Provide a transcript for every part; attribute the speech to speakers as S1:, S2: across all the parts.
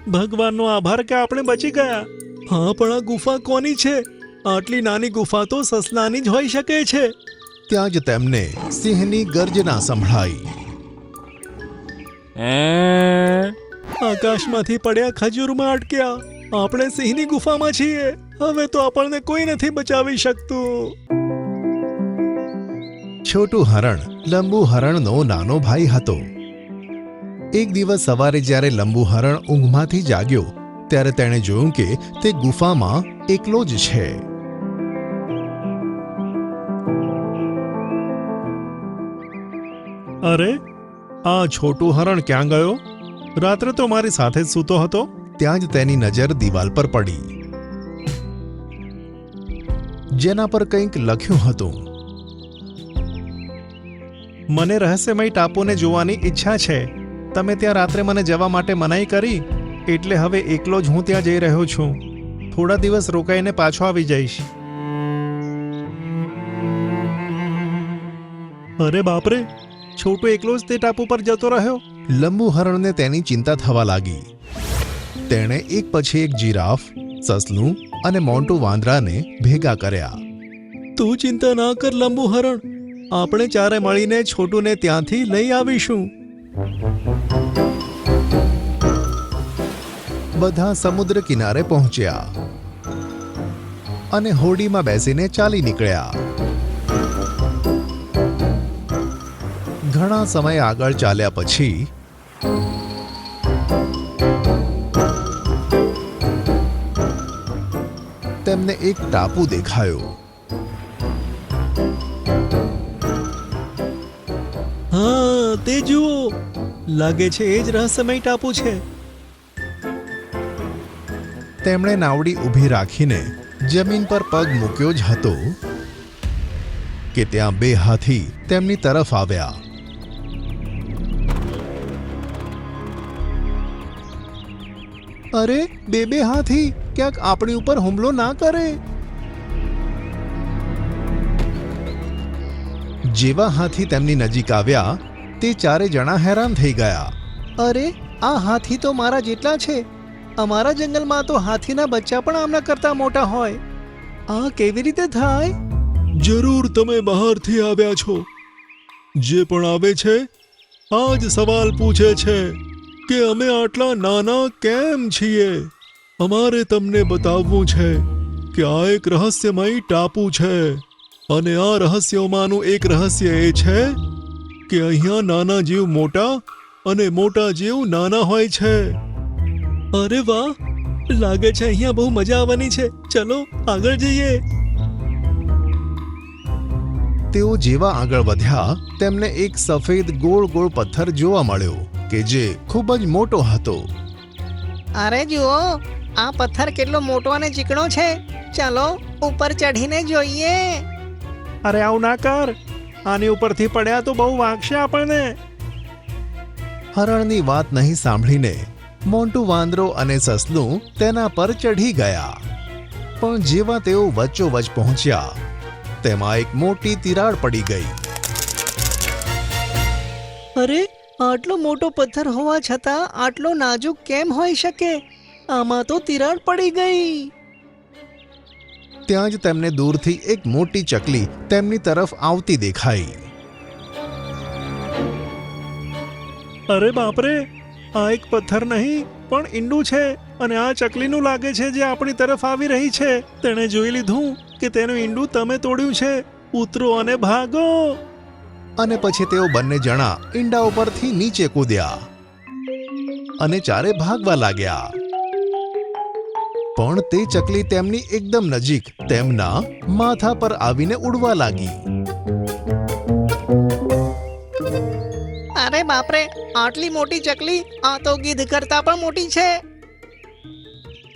S1: ભગવાનનો આભાર કે આપણે બચી ગયા. હા, પણ આ ગુફા કોની છે? આટલી નાની ગુફા તો સસલાની જ હોઈ શકે છે.
S2: ત્યાં જ તેમને સિંહની ગર્જના સંભળાઈ.
S1: આકાશમાંથી પડ્યા ખજૂરમાં અટક્યા. આપણે સિંહની ગુફામાં છીએ. હવે તો આપણને કોઈ નથી બચાવી શકતું.
S2: છોટું હરણ લંબુ હરણનો નાનો ભાઈ હતો. એક દિવસ સવારે જ્યારે લંબુ હરણ ઊંઘમાંથી જાગ્યો ત્યારે તેણે જોયું કે તે ગુફામાં એકલો જ છે.
S1: અરે, આ છોટું હરણ ક્યાં ગયો? રાત્રે તો મારી સાથે જ સૂતો હતો.
S2: ત્યાં જ તેની નજર દિવાલ પર પડી, જેના પર કંઈક લખ્યું હતું.
S1: મને રહસ્યમય ટાપુને જોવાની ઈચ્છા છે. તમે ત્યાં રાત્રે મને જવા માટે મનાઈ કરી, એટલે હવે એકલો જ હું ત્યાં જઈ રહ્યો છું. થોડા દિવસ રોકાઈને પાછો આવી જઈશ. અરે બાપરે, છોટો એકલો જ તે ટાપુ પર જતો રહ્યો.
S2: લંબુ હરણને તેની ચિંતા થવા લાગી. તેણે એક પછી એક જીરાફ, સસલું અને મોન્ટુ વાંદરાને ભેગા કર્યા.
S1: તું ચિંતા ના કર લંબુ હરણ, આપણે ચારે મળીને છોટુને ત્યાંથી લઈ આવીશું.
S2: બધા સમુદ્ર કિનારે પહોંચ્યા અને હોડીમાં બેસીને ચાલી નીકળ્યા. ઘણા સમય આગળ ચાલ્યા પછી તેમને એક ટાપુ દેખાયો.
S1: હા, તે જુઓ, લાગે છે એ જ રહસ્યમય ટાપુ છે.
S2: તેમણે નાવડી ઊભી રાખીને જમીન પર પગ મૂક્યો જ હતો કે ત્યાં બે હાથી તેમની તરફ આવ્યા.
S1: અરે, બે હાથી ક્યાંક આપણી ઉપર હુમલો ના કરે.
S2: જેવા હાથી તેમની નજીક આવ્યા તે ચારે જણા હેરાન થઈ ગયા.
S1: અરે, આ હાથી તો મારા જેટલા છે. અમારા જંગલમાં તો હાથીના બચ્ચા પણ આમના કરતા મોટા હોય. આ કેવી રીતે થાય? જરૂર તમે બહારથી આવ્યા છો. જે પણ આવે છે આ જ સવાલ પૂછે છે કે અમે આટલા નાના કેમ છીએ. અમારે તમને બતાવવું છે કે આ એક રહસ્યમય ટાપુ છે, અને આ રહસ્યોમાંનું એક રહસ્ય એ છે કે અહીંયા નાના જીવ મોટા અને મોટા જીવ નાના હોય છે. અરે વાહ, લાગે છે અહીંયા બહુ મજા આવવાની છે. ચલો આગળ જઈએ.
S2: તેઓ જેવા આગળ વધ્યા તેમને એક સફેદ ગોળ ગોળ પથ્થર જોવા મળ્યો કે જે ખૂબ જ મોટો હતો.
S3: અરે જુઓ, આ પથ્થર કેટલો મોટો અને ચીકણો છે. ચાલો ઉપર ચઢીને જોઈએ.
S1: અરે આવું ના કર, આની ઉપરથી પડ્યા તો બહુ વાગશે આપણને.
S2: હરણની વાત નહીં સાંભળીને મોન્ટુ વાંદરો અને સસલું તેના પર ચઢી ગયા. પણ જેવા તેઓ વચ્ચોવચ પહોંચ્યા તેમાં એક મોટી તિરાડ પડી ગઈ.
S3: અરે, આટલો મોટો પથ્થર હોવા છતાં આટલો નાજુક કેમ હોઈ શકે? આમાં તો તિરાડ પડી ગઈ.
S2: ત્યાં જ તેમને દૂરથી એક મોટી ચકલી તેમની તરફ આવતી દેખાઈ.
S1: અરે બાપરે, આ એક પથ્થર નહીં પણ ઈંડું છે, અને આ ચકલીનું લાગે છે જે આપણી તરફ આવી રહી છે. તેણે જોઈ લીધું કે તેનું ઈંડું તમે તોડ્યું છે. ઉતરો અને ભાગો.
S2: અને પછી તેઓ બંને જણા ઈંડા ઉપરથી નીચે કૂદ્યા અને ચારે ભાગવા લાગ્યા. પણ તે ચકલી તેમની એકદમ નજીક તેમના માથા પર આવીને ઉડવા લાગી.
S3: અરે બાપરે, આટલી મોટી ચકલી! આ તો ગીધ કરતા પણ મોટી છે.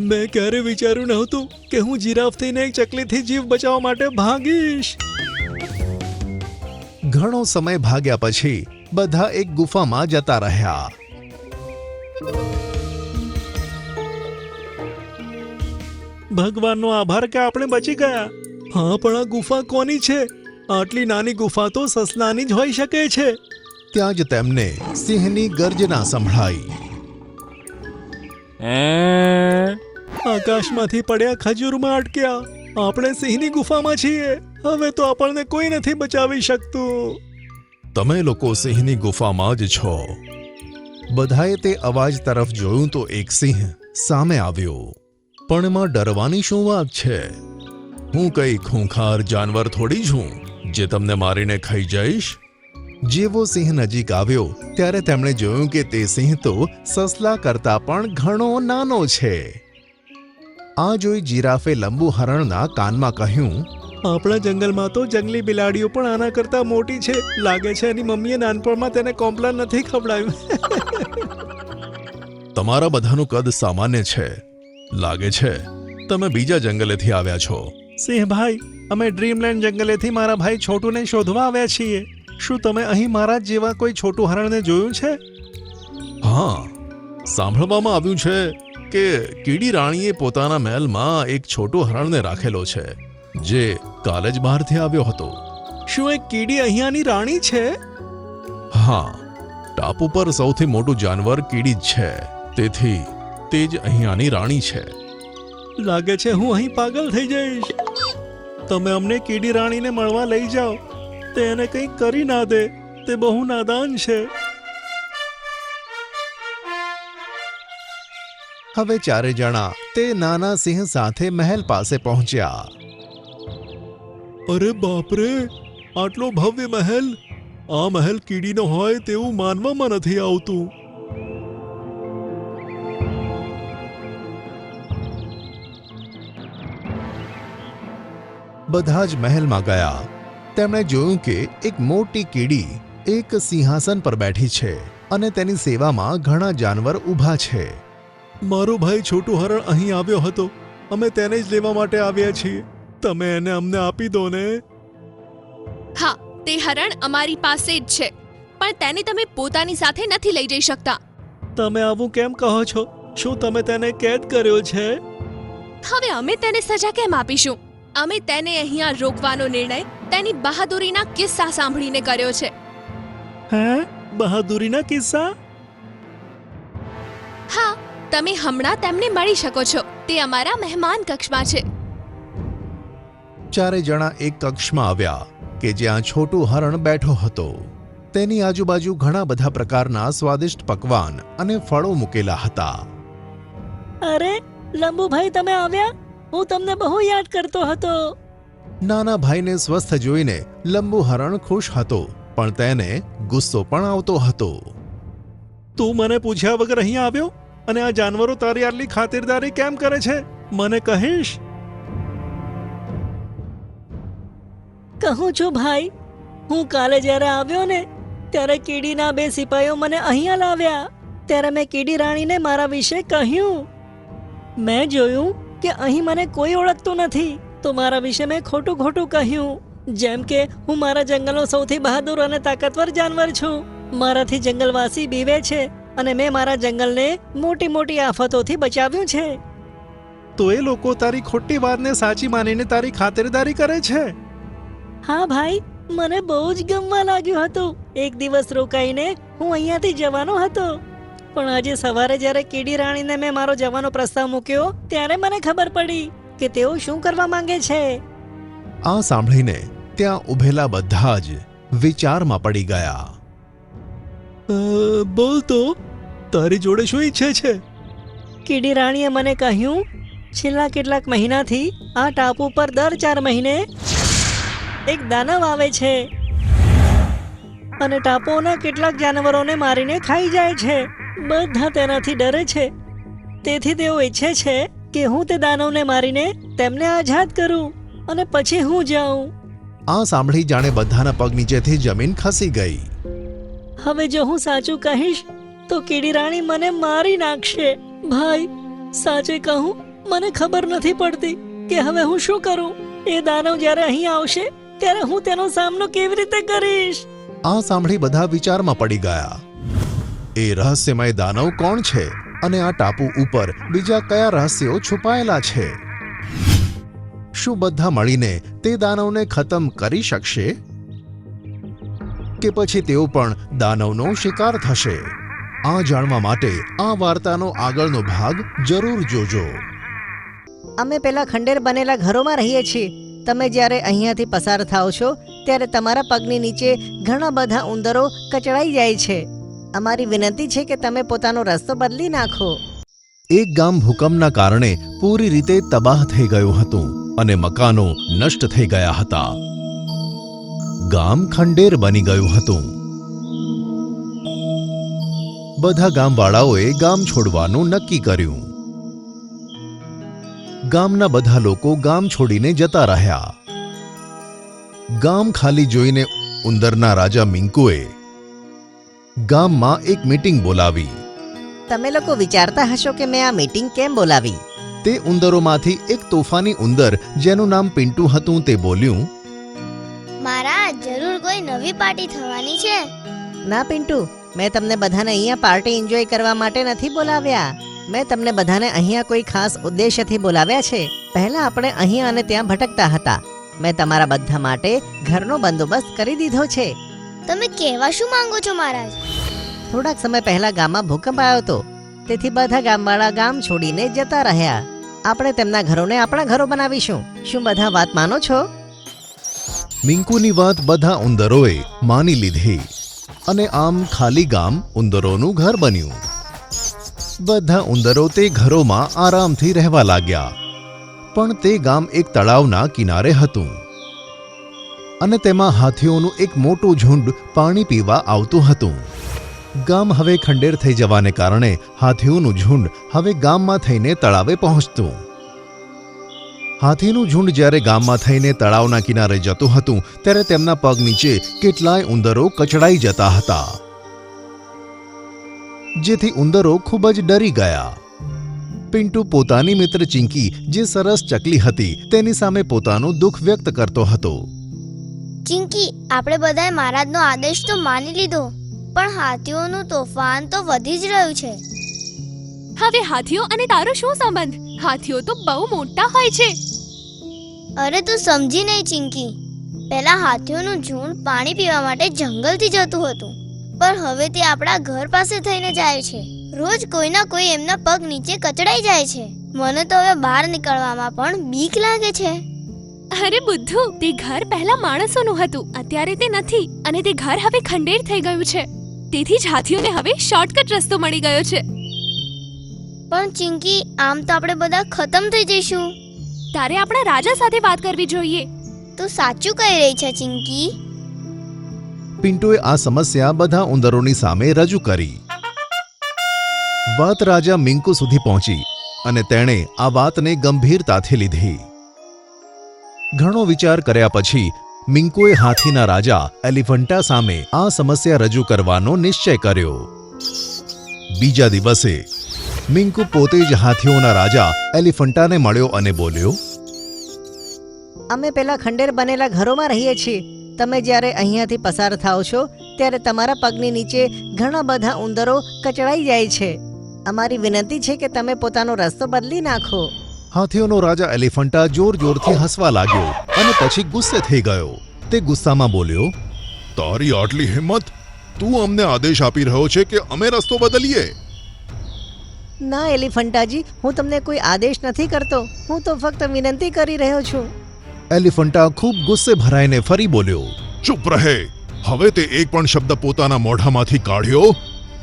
S1: મેં ક્યારે વિચાર્યું નહોતું કે હું જીરાફ થઈને એક ચકલીથી જીવ બચાવવા માટે ભાગીશ.
S2: ઘણો સમય ભાગ્યા પછી બધા એક ગુફામાં જતા રહ્યા.
S1: ભગવાનનો આભાર કે આપણે બચી ગયા. હા, પણ આ ગુફા કોની છે? આટલી નાની ગુફા તો સસલાની જ હોઈ શકે છે.
S2: ત્યાં જ તેમને સિંહની ગર્જના સંભળાઈ.
S1: આકાશમાંથી પડ્યા ખજૂરમાં અટક્યા. આપણે સિંહની ગુફામાં છીએ. હવે તો આપણને કોઈ નથી બચાવી શકતું.
S2: તમે લોકો સિંહની ગુફામાં જ છો. બધાએ તે અવાજ તરફ જોયું તો એક સિંહ સામે આવ્યો. પણ એમાં ડરવાની શું વાત છે? હું કઈ ખૂંખાર જાનવર થોડી છું જે તમને મારીને ખાઈ જઈશ. જેવો સિંહ નજીક આવ્યો ત્યારે તેમણે જોયું કે તે સિંહ તો સસલા કરતા પણ ઘણો નાનો છે. આ જોઈ જીરાફે લંબુ હરણના કાનમાં કહ્યું,
S1: આપણા જંગલમાં તો જંગલી બિલાડીઓ પણ આના કરતા મોટી છે. લાગે છે એની મમ્મીએ નાનપણમાં તેને કોમ્પલાન નથી ખવડાવ્યું.
S2: તમારા બધાનું કદ સામાન્ય છે. લાગે છે તમે બીજા જંગલેથી આવ્યા છો.
S1: સિંહભાઈ, અમે ડ્રીમલેન્ડ જંગલેથી મારા ભાઈ છોટુને શોધવા આવ્યા છીએ. શું તમે અહીં મારા જ જેવા કોઈ છોટું હરણને જોયું છે?
S2: હા, સાંભળવામાં આવ્યું છે કે કીડી રાણીએ પોતાના મહેલમાં એક છોટું હરણને રાખેલો છે જે કાલે જ બહારથી આવ્યો હતો.
S1: શું એક કીડી અહીંયાની રાણી છે?
S2: હા, ટાપુ પર સૌથી મોટું જાનવર કીડી જ છે. તેથી તે જ અહીંયાની રાણી છે.
S1: લાગે છે હું અહીં પાગલ થઈ જઈશ. તમે અમને કીડી રાણીને મળવા લઈ જાઓ. તે એને કંઈક કરી ના દે. તે બહુ નાદાન છે.
S2: હવે ચારે જણા તે નાના સિંહ સાથે મહેલ પાસે પહોંચ્યા.
S1: અરે બાપરે, આટલો ભવ્ય મહેલ! આ મહેલ કીડીનો હોય તેવું માનવામાં નથી આવતું.
S2: બધા જ મહેલમાં ગયા. તેમણે જોયું કે એક મોટી કીડી એક સિંહાસન પર બેઠી છે અને તેની સેવામાં ઘણા જાનવર ઊભા છે.
S1: મારો ભાઈ છોટું હરણ અહીં આવ્યો હતો. અમે તેને જ લેવા માટે આવ્યા છીએ. તમે એને અમને આપી દો ને.
S4: હા, તે હરણ અમારી પાસે જ છે, પણ તેને તમે પોતાની સાથે નથી લઈ જઈ શકતા.
S1: તમે આવું કેમ કહો છો? શું તમે તેને કેદ કર્યો છે?
S4: હવે અમે તેને સજા કેમ આપીશું? અમે તેને અહીંયા રોકવાનો નિર્ણય તેની બહાદુરીના કિસ્સા સાંભળીને કર્યો છે.
S1: હે? બહાદુરીના કિસ્સા?
S4: હા, તમે હમણાં તેમને મળી શકો છો. તે અમારા મહેમાન કક્ષમાં છે.
S2: ચારે જણા એક કક્ષમાં આવ્યા કે જ્યાં છોટું હરણ બેઠો હતો. તેની આજુબાજુ ઘણા બધા પ્રકારના સ્વાદિષ્ટ પકવાન અને ફળો મૂકેલા હતા.
S3: અરે લંબુભાઈ, તમે આવ્યા? હું તમને બહુ યાદ કરતો હતો.
S2: નાના ભાઈને સ્વસ્થ જોઈને લંબુ હરણ ખુશ હતો, પણ તેને ગુસ્સો પણ આવતો હતો.
S1: તું મને પૂછ્યા વગર અહીં આવ્યો અને આ જાનવરો તારી આટલી ખાતરદારી કેમ કરે છે? મને કહીશ?
S3: કહું છું ભાઈ, હું કાલે જ્યારે આવ્યો ને ત્યારે કીડીના 2 સિપાહીઓ મને અહીંયા લાવ્યા. ત્યારે મેં કીડી રાણીને મારા વિશે કહ્યું. મેં જોયું કે અહીં મને કોઈ ઓળખતું નથી, તો મારા વિશે મેં ખોટું કહ્યું. જેમ કે હું મારા જંગલનો સૌથી બહાદુર અને તાકાતવર જાનવર છું. મારાથી જંગલવાસી બીવે છે અને મેં મારા જંગલને મોટી મોટી આફતોથી બચાવ્યું છે.
S1: તો એ લોકો તારી ખોટી વાતને સાચી માનીને તારી ખાતરદારી કરે છે?
S3: હા ભાઈ, મને બહુ જ ગમવા લાગ્યું હતું. એક દિવસ રોકાઈને હું અહીંયાથી જવાનો હતો, પણ આજે સવારે જ્યારે કીડી રાણીને મેં મારો જવાનો પ્રસ્તાવ મૂક્યો ત્યારે મને ખબર પડી કે તેઓ શું કરવા માંગે છે.
S2: આ સાંભળીને ત્યાં ઊભેલા બધા જ વિચારમાં પડી ગયા.
S1: બોલ તો, તારી જોડે શું ઈચ્છે છે?
S3: કીડી રાણીએ મને કહ્યું, છેલ્લા કેટલાક મહિનાથી આ ટાપુ પર દર 4 મહિને એક દાનવ આવે છે અને ટાપુના કેટલાક જાનવરોને મારીને ખાઈ જાય છે. બધા તેનાથી ડરે છે. તેથી તેઓ ઈચ્છે છે કે હું તે દાનવને મારીને તેમને આઝાદ કરું અને પછી હું જાઉં.
S2: આ સાંભળી જાણે બધાના પગ નીચેથી જમીન ખસી ગઈ.
S3: હવે જો હું સાચું કહીશ તો કીડી રાણી મને મારી નાખશે. ભાઈ, સાચે કહું, મને ખબર નથી પડતી કે હવે હું શું કરું. એ દાનવ જ્યારે અહીં આવશે ત્યારે હું તેનો સામનો કેવી રીતે કરીશ?
S2: આ સાંભળી બધા વિચારમાં પડી ગયા. એ રહસ્યમય દાનવ કોણ છે અને આ ટાપુ ઉપર બીજા કયા રહસ્યો છુપાયેલા છે? શું બધા મળીને તે દાનવને ખતમ કરી શકશે કે પછી તેઓ પણ દાનવનો શિકાર થશે? આ જાણવા માટે આ વાર્તાનો આગળનો ભાગ જરૂર જોજો.
S3: અમે પેલા ખંડેર બનેલા ઘરોમાં રહીએ છીએ. તમે જ્યારે અહીંયાથી પસાર થાઓ છો ત્યારે તમારા પગની નીચે ઘણા બધા ઉંદરો કચડાઈ જાય છે. અમારી વિનંતી છે કે તમે પોતાનો રસ્તો બદલી નાખો.
S2: એક ગામ ભૂકંપના કારણે પૂરી રીતે તબાહ થઈ ગયું હતું અને મકાનો નષ્ટ થઈ ગયા હતા. ગામ ખંડેર બની ગયું હતું. બધા ગામવાળાઓએ ગામ છોડવાનું નક્કી કર્યું. ગામના બધા લોકો ગામ છોડીને જતા રહ્યા. ગામ ખાલી જોઈને ઉંદરના રાજા મિંકુએ ગામમાં એક મીટિંગ બોલાવી.
S3: તમે લોકો વિચારતા હશો કે મેં આ મીટિંગ કેમ બોલાવી.
S2: તે ઉંદરોમાંથી એક તોફાની ઉંદર જેનું નામ પિન્ટુ હતું તે બોલ્યું,
S5: મારા જરૂર કોઈ નવી પાર્ટી થવાની છે.
S3: ના પિન્ટુ, મેં તમને બધાને અહીંયા પાર્ટી એન્જોય કરવા માટે નથી બોલાવ્યા. મેં તમને બધાને અહીંયા કોઈ ખાસ ઉદ્દેશ્યથી બોલાવ્યા છે. પહેલા આપણે અહીંયા અને ત્યાં ભટકતા હતા. મેં તમારા બધા માટે ઘરનો બંદોબસ્ત કરી દીધો છે.
S5: તમે કહેવા શું માંગો છો મહારાજ?
S3: થોડાક સમય પહેલા ગામમાં ભૂકંપ આવ્યો હતો, તેથી બધા ગામવાળા ગામ છોડીને જતા રહ્યા. આપણે તેમના ઘરોને આપણા ઘરો બનાવીશું. શું બધા વાત માનો છો?
S2: મિંકુની વાત બધા ઉંદરોએ માની લીધી અને આમ ખાલી ગામ ઉંદરોનું ઘર બન્યું. બધા ઉંદરો તે ઘરોમાં આરામથી રહેવા લાગ્યા. પણ તે ગામ એક તળાવના કિનારે હતું અને તેમાં હાથીઓનું એક મોટું ઝુંડ પાણી પીવા આવતું હતું. ગામ હવે ખંડેર થઈ જવાને કારણે હાથીઓનું ઝુંડ હવે ગામમાં થઈને તળાવે પહોંચતું. હાથીનું ઝુંડ જ્યારે ગામમાં થઈને તળાવના કિનારે જતું હતું ત્યારે તેમના પગ નીચે કેટલાય ઉંદરો કચડાઈ જતા હતા, જેથી ઉંદરો ખૂબ જ ડરી ગયા. પિન્ટુ પોતાની મિત્ર ચિંકી, જે સરસ ચકલી હતી, તેની સામે પોતાનું દુઃખ વ્યક્ત કરતો હતો.
S5: ચિંકી, આપણે બધાએ મહારાજનો આદેશ તો માની લીધો, પણ હાથીઓનું તોફાન તો વધી જ રહ્યું છે.
S4: હવે હાથીઓ અને તારો શું સંબંધ? હાથીઓ તો બહુ મોટા હોય છે.
S5: અરે તું સમજી નહીં ચિંકી. પહેલા હાથીઓનું ઝુંડ પાણી પીવા માટે જંગલથી જતું હતું, પણ હવે તે આપણા ઘર પાસે થઈને જાય છે. રોજ કોઈના કોઈ એમના પગ નીચે કચડાઈ જાય છે. મને તો હવે બહાર નીકળવામાં પણ બીક લાગે છે.
S4: અરે બુદ્ધુ, તે ઘર પહેલા માણસોનું હતું, અત્યારે તે નથી, અને તે ઘર હવે ખંડેર થઈ ગયું છે. તેથી જ હાથીઓને હવે શોર્ટકટ રસ્તો મળી ગયો છે.
S5: પણ ચિંકી, આમ તો આપણે બધા ખતમ થઈ જઈશું.
S4: તારે આપણા રાજા સાથે વાત કરવી જોઈએ.
S5: તું સાચું કહી રહી છે ચિંકી.
S2: પિન્ટુએ આ સમસ્યા બધા ઉંદરોની સામે રજૂ કરી. વાત રાજા મિંકુ સુધી પહોંચી અને તેણે આ વાતને ગંભીરતાથી લીધી. ઘણો વિચાર કર્યા પછી મિંકુએ હાથીના રાજા એલિફન્ટા સામે આ સમસ્યા રજૂ કરવાનો નિશ્ચય કર્યો. બીજા દિવસે મિંકુ પોતે જ હાથીઓના રાજા એલિફન્ટાને મળ્યો અને બોલ્યો,
S3: અમે પેલા ખંડેર બનેલા ઘરોમાં રહીએ છીએ. તમે જ્યારે અહીંયાથી પસાર થાઓ છો ત્યારે તમારા પગની નીચે ઘણા બધા ઉંદરો કચડાઈ જાય છે. અમારી વિનંતી છે કે તમે પોતાનો રસ્તો બદલી નાખો.
S2: હાથીઓનો રાજા એલિફન્ટા જોરથી હસવા લાગ્યો અને પછી ગુસ્સે થઈ ગયો. તે ગુસ્સામાં બોલ્યો, તારી આટલી હિંમત! તું અમને આદેશ આપી રહ્યો છે કે અમે રસ્તો બદલીએ?
S3: ના એલિફન્ટાજી, હું તમને કોઈ આદેશ નથી કરતો. હું તો ફક્ત વિનંતી કરી રહ્યો છું.
S2: એલિફન્ટા ખૂબ ગુસ્સે ભરાઈને ફરી બોલ્યો, ચૂપ રહે! હવે તે એક પણ શબ્દ પોતાના મોઢામાંથી કાઢ્યો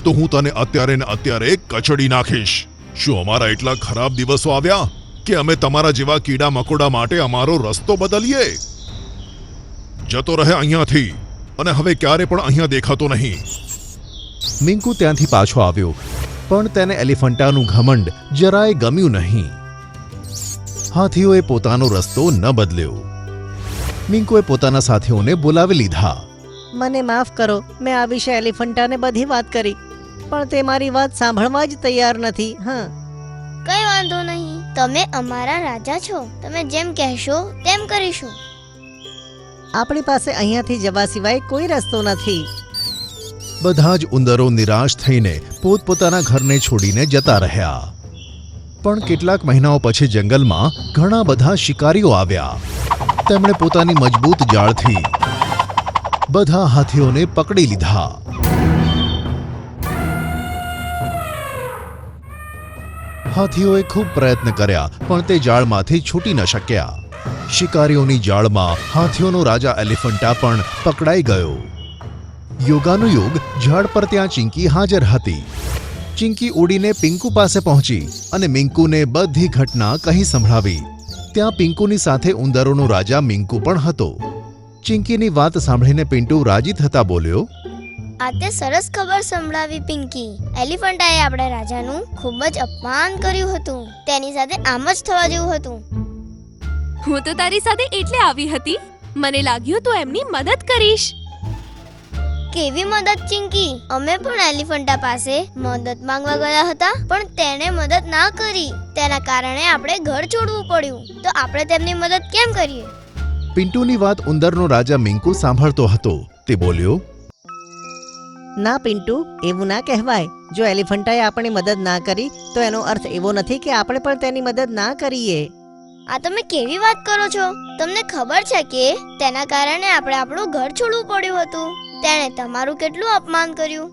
S2: તો હું તને અત્યારે ને અત્યારે કચડી નાખીશ. શું અમારા એટલા ખરાબ દિવસો આવ્યા કે અમે તમારા જેવા કીડા મકોડા માટે અમારો રસ્તો બદલીએ? જતો રહે અહીંયાથી અને હવે ક્યારે પણ અહીંયા દેખાતો નહીં. મિંકુ ત્યાંથી પાછો આવ્યો, પણ તેને એલિફન્ટાનું ઘમંડ જરાય ગમ્યું નહીં. હાથીઓએ પોતાનો રસ્તો ન બદલ્યો. મિંકુએ પોતાના સાથીઓને બોલાવી લીધા.
S3: મને માફ કરો, મેં આ વિશે એલિફન્ટાને બધી વાત કરી, પણ તે મારી વાત સાંભળવા જ તૈયાર નથી. હા,
S5: કઈ વાંધો નહીં, તમે અમારા રાજા છો. તમે જેમ કહેશો તેમ કરીશું.
S3: આપણી પાસે અહીંયાથી જવા સિવાય કોઈ રસ્તો નથી.
S2: બધા જ ઉંદરો નિરાશ થઈને પોતપોતાના ઘરને છોડીને જતા રહ્યા. પણ કેટલાક મહિનાઓ પછી જંગલમાં ઘણા બધા શિકારીઓ આવ્યા. તેમણે પોતાની મજબૂત જાળથી બધા હાથીઓને પકડી લીધા. હાથીઓએ ખૂબ પ્રયત્ન કર્યા પણ તે જાળમાંથી છૂટી ન શક્યા. શિકારીઓની જાળમાં હાથીઓનો રાજા એલિફન્ટા પણ પકડાઈ ગયો. યોગાનુયોગ ઝાડ પર ત્યાં ચિંકી હાજર હતી. ચિંકી ઉડીને પિંકુ પાસે પહોંચી અને મિંકુને બધી ઘટના કહી સંભળાવી. ત્યાં પિંકુની સાથે ઉંદરોનો રાજા મિંકુ પણ હતો. ચિંકીની વાત સાંભળીને પિન્ટુ રાજી થતા બોલ્યો,
S5: આ તે સરસ ખબર સંભળાવી પિંકી. એલિફન્ટાએ આપણા રાજાનું ખૂબ જ અપમાન કર્યું હતું. તેની સાથે આમ જ થવા જેવું હતું.
S4: હું તો તારી સાથે એટલે આવી હતી, મને લાગ્યું તું એમની મદદ કરીશ.
S5: કેવી મદદ ચિંકી? અમે પણ એલિફન્ટા પાસે મદદ માંગવા ગયા હતા પણ તેણે મદદ ના કરી. તેના કારણે આપણે ઘર છોડવું પડ્યું. તો આપણે તેમની મદદ કેમ કરીએ?
S2: પિન્ટુની વાત ઉંદરનો રાજા મિંકુ સાંભળતો હતો. તે બોલ્યો,
S3: ના પિન્ટુ, એવું ના કહેવાય. જો એલિફન્ટાએ આપણી મદદ ના કરી તો એનો અર્થ એવો નથી કે આપણે પણ તેની મદદ ના કરીએ.
S5: આ તમે કેવી વાત કરો છો? તમને ખબર છે કે તેના કારણે આપણે આપણું ઘર છોડવું પડ્યું હતું. તેણે તમારું કેટલું અપમાન કર્યું.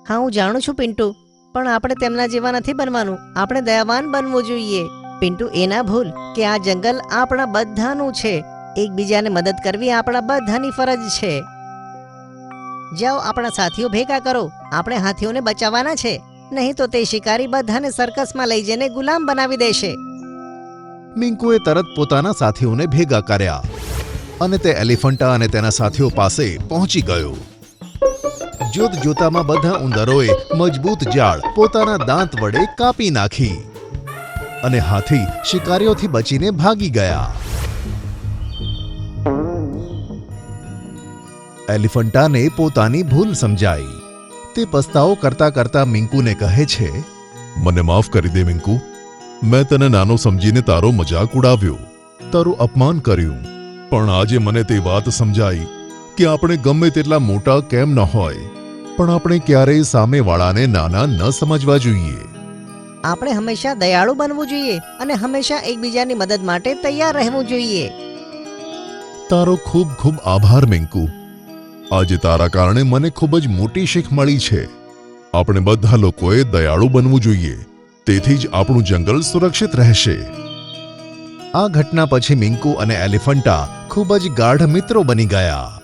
S3: હા, હું જાણું છું પિન્ટુ, પણ આપણે તેમના જેવા નથી બનવાનું. આપણે દયાવાન બનવું જોઈએ. પિન્ટુ, એ ના ભૂલ કે આ જંગલ આપણા બધાનું છે. એકબીજાને મદદ કરવી આપણા બધાની ફરજ છે. જાઓ, આપણા સાથીઓ ભેગા કરો. આપણે હાથીઓને બચાવવાના છે, નહીં તો તે શિકારી બધાને સર્કસમાં લઈ જઈને ગુલામ બનાવી દેશે.
S2: મિંકુએ તરત પોતાના સાથીઓને ભેગા કર્યા અને તે એલિફન્ટા અને તેના સાથીઓ પાસે પહોંચી ગયો. જોત જોતામાં બધા ઉંદરોએ મજબૂત જાળ પોતાના દાંત વડે કાપી નાખી અને હાથી શિકારીઓથી બચીને ભાગી ગયા. એલિફન્ટાને પોતાની ભૂલ સમજાઈ. તે પસ્તાવો કરતા કરતા મિંકુને કહે છે, મને માફ કરી દે મિંકુ. મેં તને નાનો સમજીને તારો મજાક ઉડાવ્યો, તારું અપમાન કર્યું. પણ આજે મને તે વાત સમજાઈ કે આપણે ગમે તેટલા મોટા કેમ ન હોય, પણ આપણે ક્યારેય સામેવાળાને નાના ન સમજવા જોઈએ.
S3: આપણે હંમેશા દયાળુ બનવું જોઈએ અને હંમેશા એકબીજાની મદદ માટે તૈયાર રહેવું જોઈએ.
S2: તારો ખૂબ ખૂબ આભાર મિંકુ. આજે તારા કારણે મને ખૂબ જ મોટી શીખ મળી છે. આપણે બધા લોકોએ દયાળુ બનવું જોઈએ. તેથી જ આપણું જંગલ સુરક્ષિત રહેશે. આ ઘટના પછી મિંકુ અને એલિફન્ટા ખૂબ જ ગાઢ મિત્રો બની ગયા.